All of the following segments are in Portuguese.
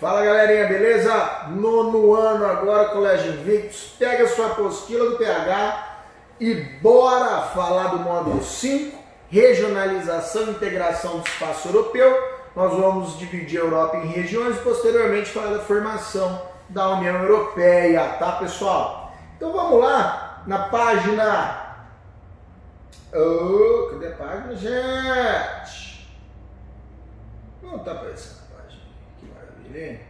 Fala galerinha, beleza? Nono ano agora, Colégio Invictus. Pega sua apostila do PH e bora falar do módulo 5, regionalização e integração do espaço europeu. Nós vamos dividir a Europa em regiões e posteriormente falar da formação da União Europeia, tá pessoal? Então vamos lá na página... cadê a página, gente? Não tá aparecendo a página. Que maravilha, hein?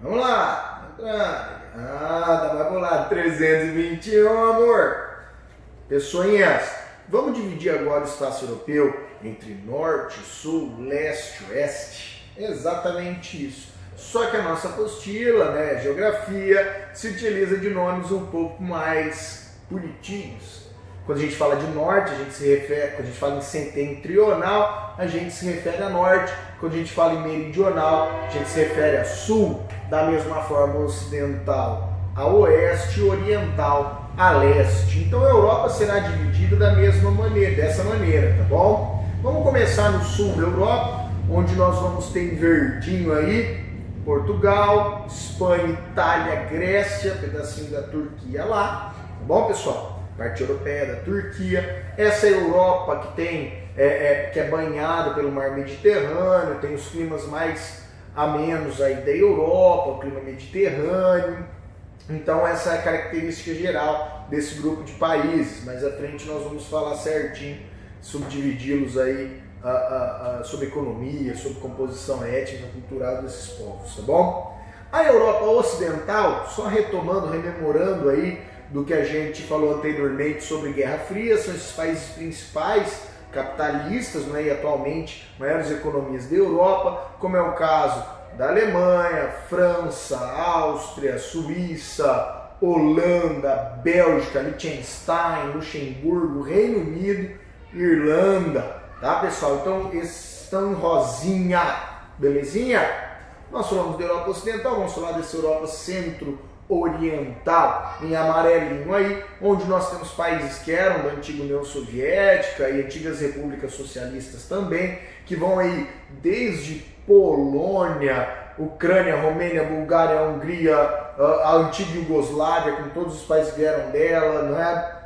Vamos lá. Vai lá, 321, amor. Pessoinhas, vamos dividir agora o espaço europeu entre norte, sul, leste, oeste. Exatamente isso. Só que a nossa apostila, né, geografia, se utiliza de nomes um pouco mais bonitinhos. Quando a gente fala de norte, a gente se refere, quando a gente fala em setentrional, a gente se refere a norte. Quando a gente fala em meridional, a gente se refere a sul. Da mesma forma, ocidental a oeste, oriental a leste. Então a Europa será dividida da mesma maneira, dessa maneira, tá bom? Vamos começar no sul da Europa, onde nós vamos ter em verdinho aí Portugal, Espanha, Itália, Grécia, pedacinho da Turquia lá, tá bom, pessoal? Parte europeia da Turquia, essa Europa que tem que é banhada pelo mar Mediterrâneo, tem os climas mais amenos aí da Europa, o clima mediterrâneo. Então essa é a característica geral desse grupo de países. Mais à frente nós vamos falar certinho, subdividi-los aí sobre economia, sobre composição étnica, cultural desses povos, tá bom? A Europa Ocidental, só retomando, rememorando aí do que a gente falou anteriormente sobre Guerra Fria, são esses países principais capitalistas, né, e atualmente maiores economias da Europa, como é o caso da Alemanha, França, Áustria, Suíça, Holanda, Bélgica, Liechtenstein, Luxemburgo, Reino Unido, Irlanda, tá pessoal? Então esses estão em rosinha, belezinha? Nós falamos da Europa Ocidental, vamos falar dessa Europa Centro-Oriental, em amarelinho aí, onde nós temos países que eram da antiga União Soviética e antigas repúblicas socialistas também, que vão aí desde Polônia, Ucrânia, Romênia, Bulgária, Hungria, a antiga Iugoslávia, com todos os países que vieram dela, não é?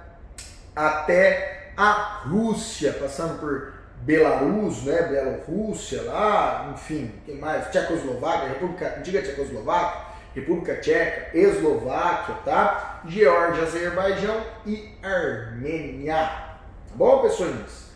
Até a Rússia, passando por Belarus, né? Bielorrússia lá, enfim, quem mais? Tchecoslováquia, República, antiga Tchecoslováquia, República Tcheca, Eslováquia, tá? Geórgia, Azerbaijão e Armênia. Tá bom, pessoinhas?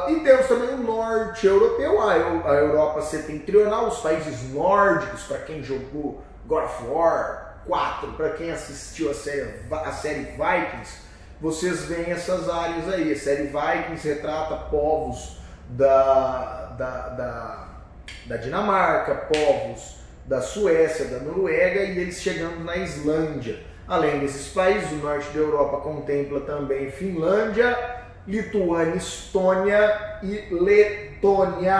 E temos também o norte europeu, a Europa setentrional, os países nórdicos, para quem jogou God of War 4, para quem assistiu a série Vikings, vocês veem essas áreas aí. A série Vikings retrata povos da Dinamarca, povos da Suécia, da Noruega e eles chegando na Islândia. Além desses países, o norte da Europa contempla também Finlândia, Lituânia, Estônia e Letônia.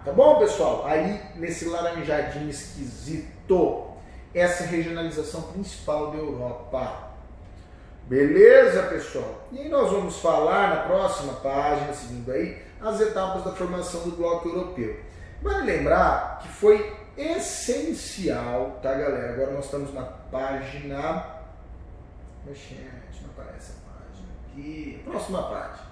Tá bom, pessoal? Aí, nesse laranjadinho esquisito, essa é a regionalização principal da Europa. Beleza, pessoal? E aí nós vamos falar na próxima página, seguindo aí, as etapas da formação do bloco europeu. Vale lembrar que foi essencial, tá, galera? Agora nós estamos na página... Gente, não aparece a página aqui. Próxima página.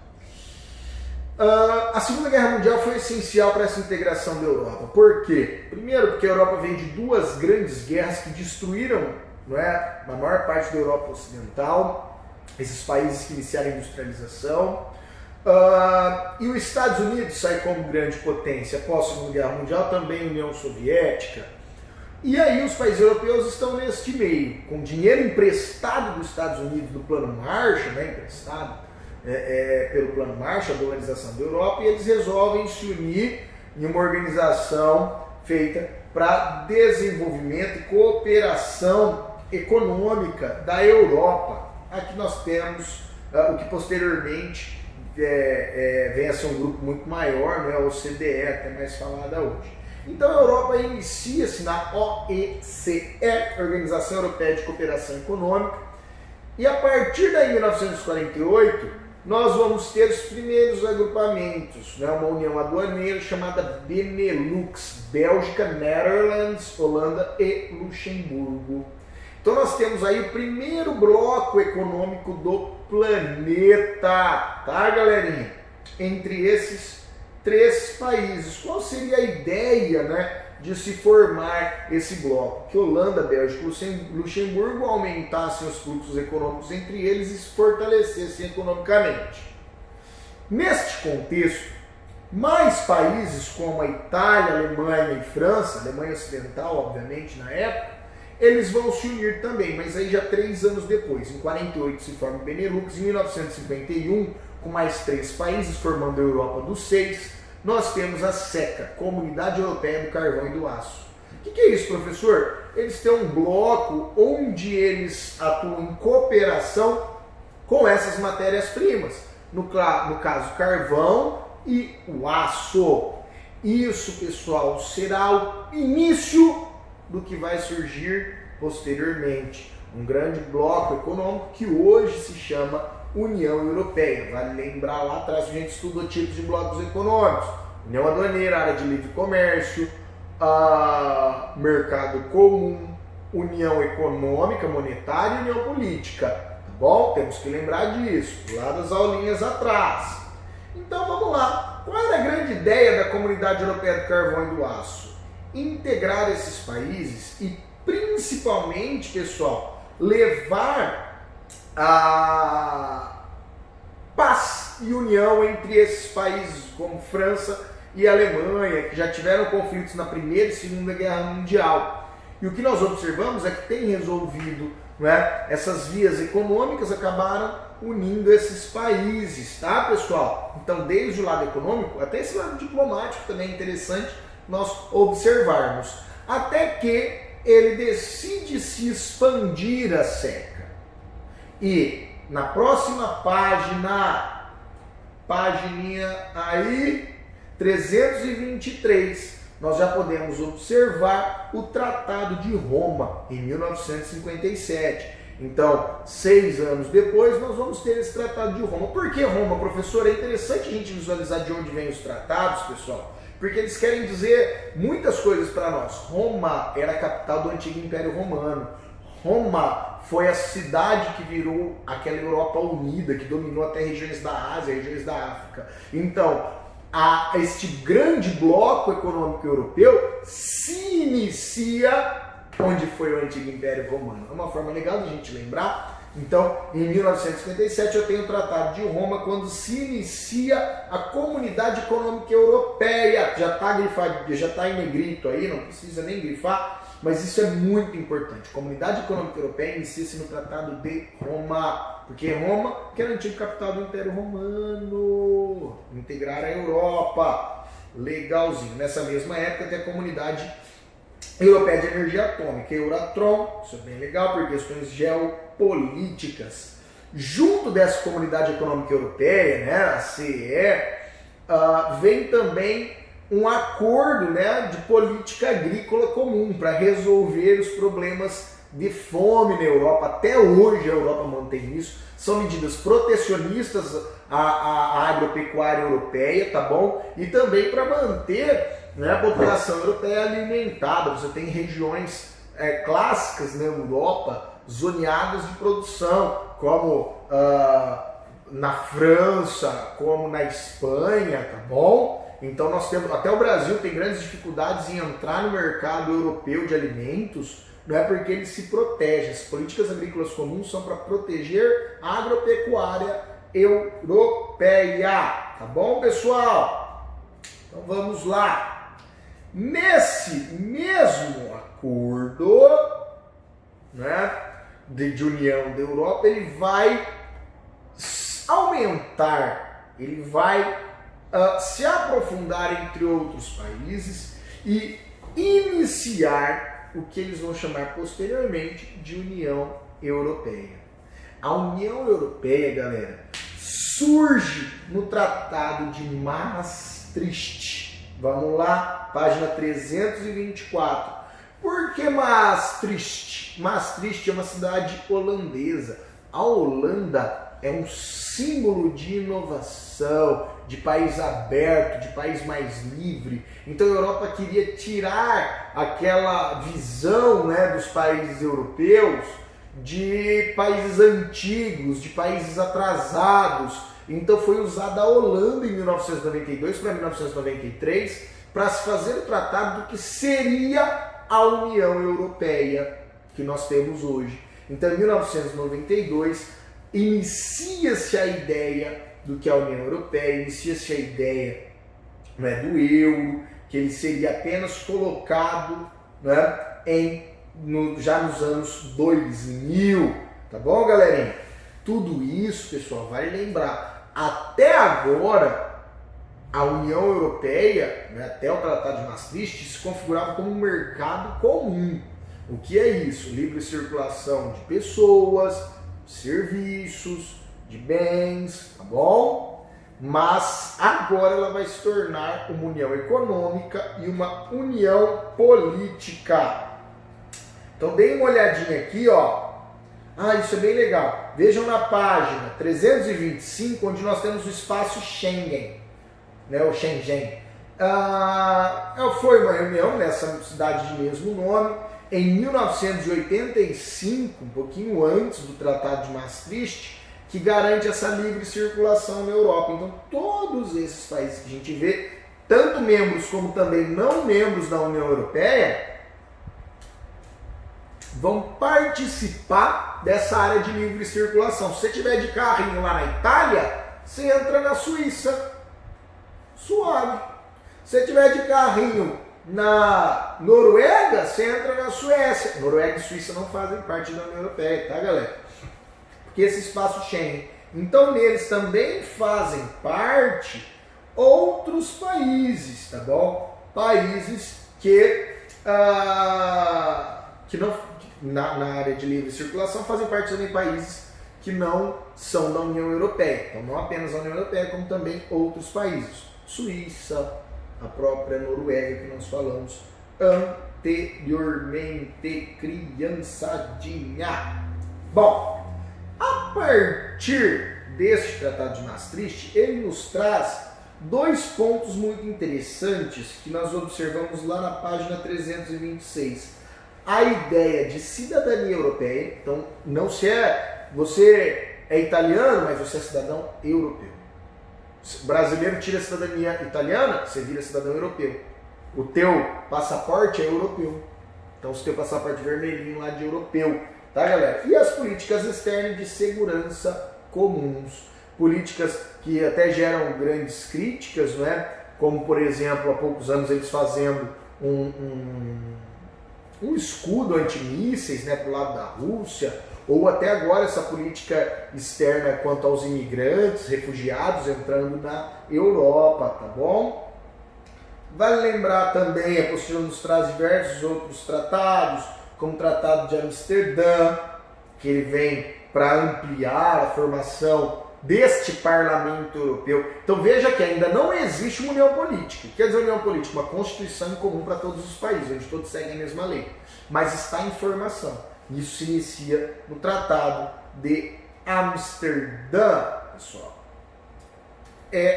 A Segunda Guerra Mundial foi essencial para essa integração da Europa. Por quê? Primeiro, porque a Europa vem de duas grandes guerras que destruíram, não é, na maior parte da Europa Ocidental, esses países que iniciaram a industrialização. E os Estados Unidos sai como grande potência após a Segunda Guerra Mundial, também a União Soviética. E aí os países europeus estão neste meio, com dinheiro emprestado dos Estados Unidos do Plano Marshall, né, emprestado pelo Plano Marshall, a dolarização da Europa, e eles resolvem se unir em uma organização feita para desenvolvimento e cooperação econômica da Europa. Aqui nós temos o que posteriormente vem a ser um grupo muito maior, né, a OCDE, até mais falada hoje. Então a Europa inicia-se na OECE, Organização Europeia de Cooperação Econômica, e a partir daí, em 1948, nós vamos ter os primeiros agrupamentos, né? Uma união aduaneira chamada Benelux, Bélgica, Netherlands, Holanda e Luxemburgo. Então nós temos aí o primeiro bloco econômico do planeta, tá, galerinha? Entre esses três países. Qual seria a ideia, né, de se formar esse bloco? Que Holanda, Bélgica e Luxemburgo aumentassem os fluxos econômicos entre eles e se fortalecessem economicamente. Neste contexto, mais países como a Itália, a Alemanha e França, Alemanha Ocidental, obviamente, na época, eles vão se unir também, mas aí já 3 anos depois. Em 48 se forma o Benelux, em 1951, com mais 3 países, formando a Europa dos 6, nós temos a SECA, Comunidade Europeia do Carvão e do Aço. O que é isso, professor? Eles têm um bloco onde eles atuam em cooperação com essas matérias-primas, no caso carvão e o aço. Isso, pessoal, será o início do que vai surgir posteriormente. Um grande bloco econômico que hoje se chama União Europeia. Vale lembrar, lá atrás a gente estudou tipos de blocos econômicos. União Aduaneira, Área de Livre Comércio, Mercado Comum, União Econômica, Monetária e União Política. Tá bom? Temos que lembrar disso, lá das aulinhas atrás. Então vamos lá. Qual era a grande ideia da Comunidade Europeia do Carvão e do Aço? Integrar esses países e, principalmente, pessoal, levar a paz e união entre esses países como França e Alemanha, que já tiveram conflitos na Primeira e Segunda Guerra Mundial. E o que nós observamos é que tem resolvido, né, essas vias econômicas acabaram unindo esses países, tá, pessoal? Então, desde o lado econômico, até esse lado diplomático também é interessante nós observarmos, até que ele decide se expandir a SECA. E na próxima pagininha aí, 323, nós já podemos observar o Tratado de Roma, em 1957. Então, 6 anos depois, nós vamos ter esse Tratado de Roma. Por que Roma, professor? É interessante a gente visualizar de onde vêm os tratados, pessoal, porque eles querem dizer muitas coisas para nós. Roma era a capital do antigo Império Romano. Roma foi a cidade que virou aquela Europa unida, que dominou até regiões da Ásia, regiões da África. Então, este grande bloco econômico europeu se inicia onde foi o antigo Império Romano. É uma forma legal de a gente lembrar. Então, em 1957, eu tenho o Tratado de Roma, quando se inicia a Comunidade Econômica Europeia. Já está grifado, já está em negrito aí, não precisa nem grifar, mas isso é muito importante. A Comunidade Econômica Europeia inicia-se no Tratado de Roma, porque Roma, que era a antiga capital do Império Romano, integrar a Europa. Legalzinho. Nessa mesma época tem a Comunidade Europeia de Energia Atômica, Euratom, isso é bem legal por questões geopolíticas. Junto dessa Comunidade Econômica Europeia, né, a CE, vem também um acordo, né, de política agrícola comum para resolver os problemas de fome na Europa. Até hoje a Europa mantém isso. São medidas protecionistas à agropecuária europeia, tá bom? E também para manter, né, a população europeia alimentada. Você tem regiões clássicas na Europa, zoneadas de produção, como na França, como na Espanha, tá bom? Então nós temos, até o Brasil tem grandes dificuldades em entrar no mercado europeu de alimentos, não é porque ele se protege. As políticas agrícolas comuns são para proteger a agropecuária europeia, tá bom, pessoal? Então vamos lá. Nesse mesmo acordo, né, de união da Europa, ele vai aumentar, ele vai se aprofundar entre outros países e iniciar o que eles vão chamar posteriormente de União Europeia. A União Europeia, galera, surge no Tratado de Maastricht. Vamos lá, página 324. Por que Maastricht? Maastricht é uma cidade holandesa. A Holanda é um símbolo de inovação, de país aberto, de país mais livre. Então a Europa queria tirar aquela visão, né, dos países europeus de países antigos, de países atrasados. Então foi usada a Holanda em 1992 para 1993 para se fazer o tratado do que seria a União Europeia que nós temos hoje. Então em 1992 inicia-se a ideia do que é a União Europeia, inicia-se a ideia, né, do euro, que ele seria apenas colocado, né, já nos anos 2000, tá bom, galerinha? Tudo isso, pessoal, vale lembrar, até agora a União Europeia, né, até o Tratado de Maastricht, se configurava como um mercado comum. O que é isso? Livre circulação de pessoas, serviços, de bens, tá bom? Mas agora ela vai se tornar uma união econômica e uma união política. Então deem uma olhadinha aqui, ó. Ah, isso é bem legal. Vejam na página 325, onde nós temos o espaço Schengen, né, o Schengen. Foi uma reunião nessa cidade de mesmo nome, em 1985, um pouquinho antes do Tratado de Maastricht, que garante essa livre circulação na Europa. Então todos esses países que a gente vê, tanto membros como também não membros da União Europeia, vão participar dessa área de livre circulação. Se você tiver de carrinho lá na Itália, você entra na Suíça, suave. Se você tiver de carrinho na Noruega, você entra na Suécia. Noruega e Suíça não fazem parte da União Europeia, tá, galera? Porque esse espaço Schengen. Então neles também fazem parte outros países, tá bom? Países que não, na área de livre circulação, fazem parte também países que não são da União Europeia. Então não apenas a União Europeia, como também outros países. Suíça, a própria Noruega que nós falamos anteriormente, criançadinha. Bom, a partir deste Tratado de Maastricht, ele nos traz dois pontos muito interessantes que nós observamos lá na página 326. A ideia de cidadania europeia. Então, não se é, você é italiano, mas você é cidadão europeu. O brasileiro tira a cidadania italiana, você vira cidadão europeu. O teu passaporte é europeu. Então, se o teu passaporte vermelhinho lá de europeu, tá, galera? E as políticas externas de segurança comuns. Políticas que até geram grandes críticas, não é? Como, por exemplo, há poucos anos eles fazendo um escudo antimísseis, né, para o lado da Rússia, ou até agora essa política externa quanto aos imigrantes, refugiados entrando na Europa, tá bom? Vale lembrar também, a apostila nos traz diversos outros tratados, como o Tratado de Amsterdã, que ele vem para ampliar a formação deste Parlamento Europeu. Então veja que ainda não existe uma união política. Quer dizer, união política, uma constituição em comum para todos os países, onde todos seguem a mesma lei. Mas está em formação. Isso se inicia no Tratado de Amsterdã, pessoal.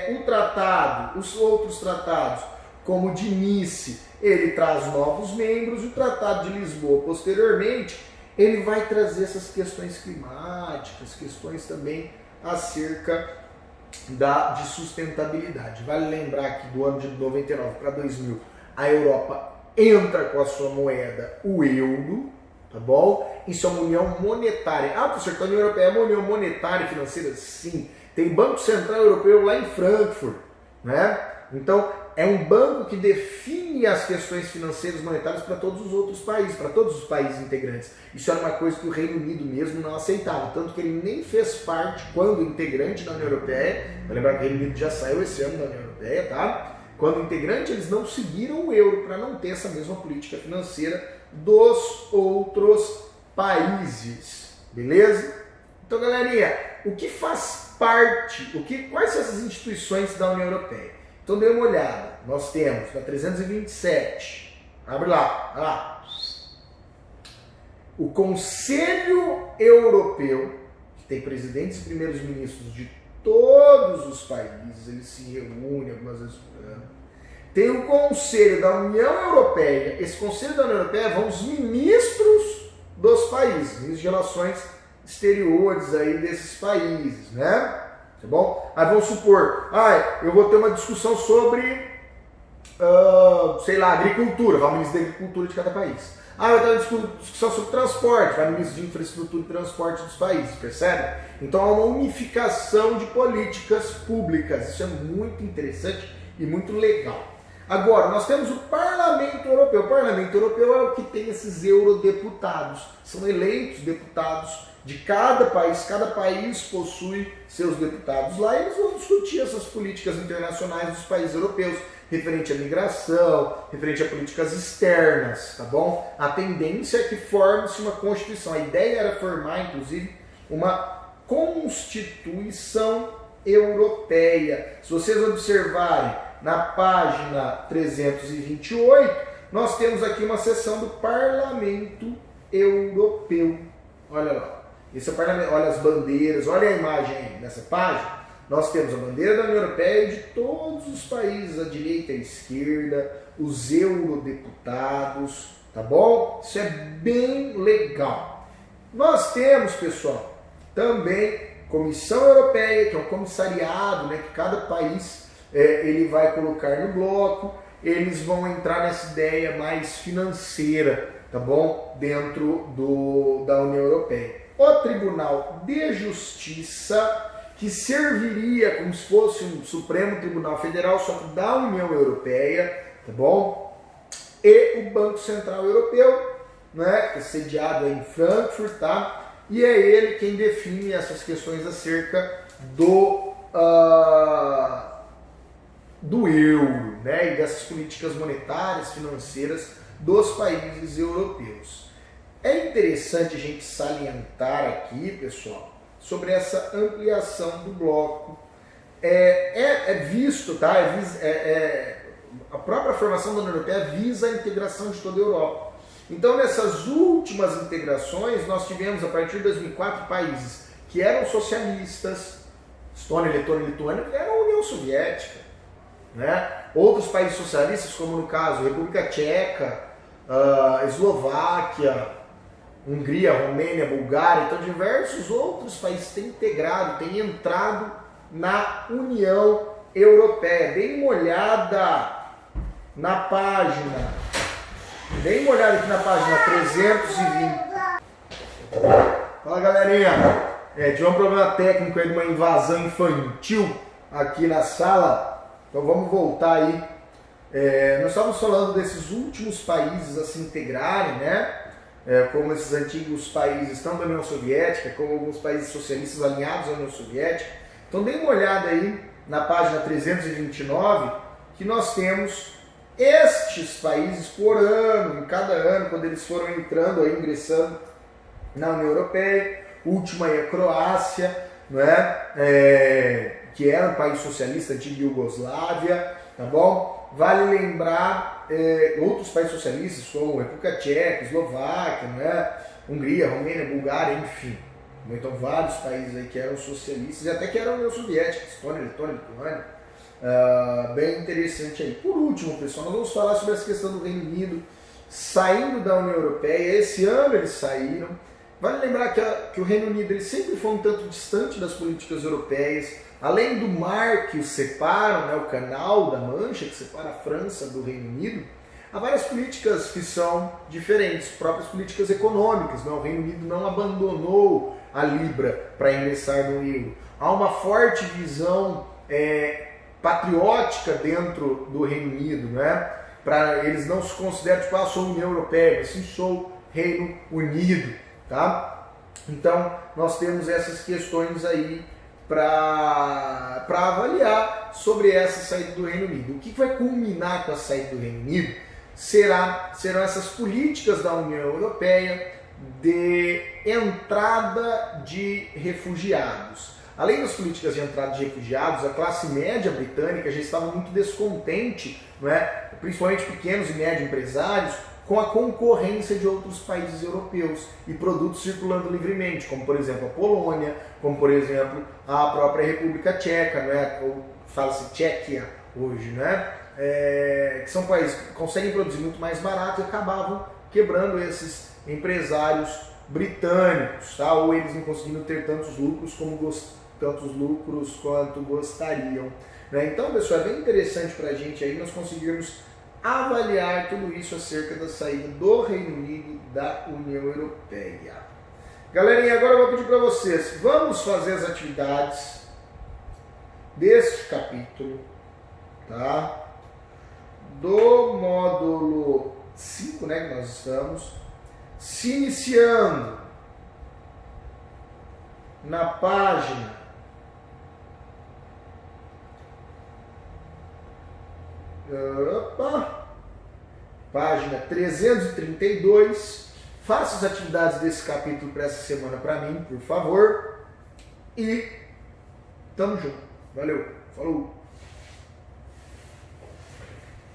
O tratado, os outros tratados, como o de Nice, ele traz novos membros, e o Tratado de Lisboa, posteriormente, ele vai trazer essas questões climáticas, questões também acerca de sustentabilidade. Vale lembrar que do ano de 99 para 2000, a Europa entra com a sua moeda, o euro, tá bom? Isso é uma união monetária. Ah, professor, a União Europeia é uma união monetária e financeira? Sim. Tem Banco Central Europeu lá em Frankfurt, né? Então, é um banco que define as questões financeiras monetárias para todos os outros países, para todos os países integrantes. Isso era uma coisa que o Reino Unido mesmo não aceitava, tanto que ele nem fez parte, quando integrante da União Europeia, vai lembrar que o Reino Unido já saiu esse ano da União Europeia, tá? Quando integrante, eles não seguiram o euro para não ter essa mesma política financeira dos outros países, beleza? Então, galerinha, o que faz parte, quais são essas instituições da União Europeia? Então dê uma olhada, nós temos na 327, abre lá, olha lá, o Conselho Europeu, que tem presidentes e primeiros ministros de todos os países, eles se reúnem algumas vezes por ano. Tem o Conselho da União Europeia. Esse Conselho da União Europeia vão os ministros dos países, ministros de relações exteriores aí desses países, né? Tá bom? Aí vamos supor, eu vou ter uma discussão sobre, sei lá, agricultura, vai o ministro da agricultura de cada país. Vai ter uma discussão sobre transporte, vai o ministro de infraestrutura e transporte dos países, percebe? Então há uma unificação de políticas públicas, isso é muito interessante e muito legal. Agora, nós temos o Parlamento Europeu. O Parlamento Europeu é o que tem esses eurodeputados. São eleitos deputados de cada país possui seus deputados lá e eles vão discutir essas políticas internacionais dos países europeus, referente à migração, referente a políticas externas, tá bom? A tendência é que forme-se uma Constituição. A ideia era formar, inclusive, uma Constituição Europeia. Se vocês observarem, na página 328, nós temos aqui uma seção do Parlamento Europeu. Olha lá. Esse é o Parlamento, olha as bandeiras, olha a imagem aí nessa página. Nós temos a bandeira da União Europeia de todos os países, a direita e a esquerda, os eurodeputados, tá bom? Isso é bem legal. Nós temos, pessoal, também Comissão Europeia, que é um comissariado, né, que cada país ele vai colocar no bloco. Eles vão entrar nessa ideia mais financeira, tá bom? Dentro da União Europeia. O Tribunal de Justiça, que serviria como se fosse um Supremo Tribunal Federal, só que da União Europeia, tá bom? E o Banco Central Europeu, né, sediado em Frankfurt, tá? E é ele quem define essas questões acerca do euro, né, e dessas políticas monetárias, financeiras dos países europeus. É interessante a gente salientar aqui, pessoal, sobre essa ampliação do bloco. Visto, tá? A própria formação da União Europeia visa a integração de toda a Europa. Então, nessas últimas integrações, nós tivemos, a partir de 2004, países que eram socialistas, Estônia, Letônia e Lituânia, que eram a União Soviética, né? Outros países socialistas, como no caso República Tcheca, Eslováquia, Hungria, Romênia, Bulgária, então diversos outros países têm integrado, têm entrado na União Europeia. Deem uma olhada na página, deem uma olhada aqui na página 320. Fala, galerinha, tive um problema técnico aí de uma invasão infantil aqui na sala. Então vamos voltar aí. Nós estávamos falando desses últimos países a se integrarem, né? Como esses antigos países, tanto da União Soviética, como alguns países socialistas alinhados à União Soviética. Então dê uma olhada aí na página 329, que nós temos estes países por ano, em cada ano, quando eles foram entrando aí, ingressando na União Europeia. Última aí a Croácia, não é? Que era um país socialista, antiga Iugoslávia, tá bom? Vale lembrar outros países socialistas, como República Tcheca, Eslováquia, né? Hungria, Romênia, Bulgária, enfim. Então vários países aí que eram socialistas e até que eram União Soviética, Estônia, Letônia, Lituânia. Bem interessante aí. Por último, pessoal, nós vamos falar sobre essa questão do Reino Unido saindo da União Europeia. Esse ano eles saíram. Vale lembrar que o Reino Unido ele sempre foi um tanto distante das políticas europeias. Além do mar que os separam, né, o Canal da Mancha, que separa a França do Reino Unido, há várias políticas que são diferentes, próprias políticas econômicas. Né? O Reino Unido não abandonou a Libra para ingressar no euro. Há uma forte visão patriótica dentro do Reino Unido. Né? Eles não se consideram, tipo, sou União Europeia, mas sim sou Reino Unido. Tá? Então, nós temos essas questões aí para avaliar sobre essa saída do Reino Unido. O que vai culminar com a saída do Reino Unido serão essas políticas da União Europeia de entrada de refugiados. além das políticas de entrada de refugiados, a classe média britânica já estava muito descontente, não é? Principalmente pequenos e médios empresários, com a concorrência de outros países europeus e produtos circulando livremente, como por exemplo a Polônia, como por exemplo a própria República Tcheca, não é? Ou fala-se Tchequia hoje, né? Que são países que conseguem produzir muito mais barato e acabavam quebrando esses empresários britânicos, tá? Ou eles não conseguindo ter tantos lucros quanto gostariam, né? Então, pessoal, é bem interessante para a gente aí nós conseguirmos avaliar tudo isso acerca da saída do Reino Unido da União Europeia. Galerinha, agora eu vou pedir para vocês, vamos fazer as atividades deste capítulo, tá? Do módulo 5, né, que nós estamos, se iniciando na página página 332. Faça as atividades desse capítulo para essa semana para mim, por favor. E tamo junto. Valeu. Falou.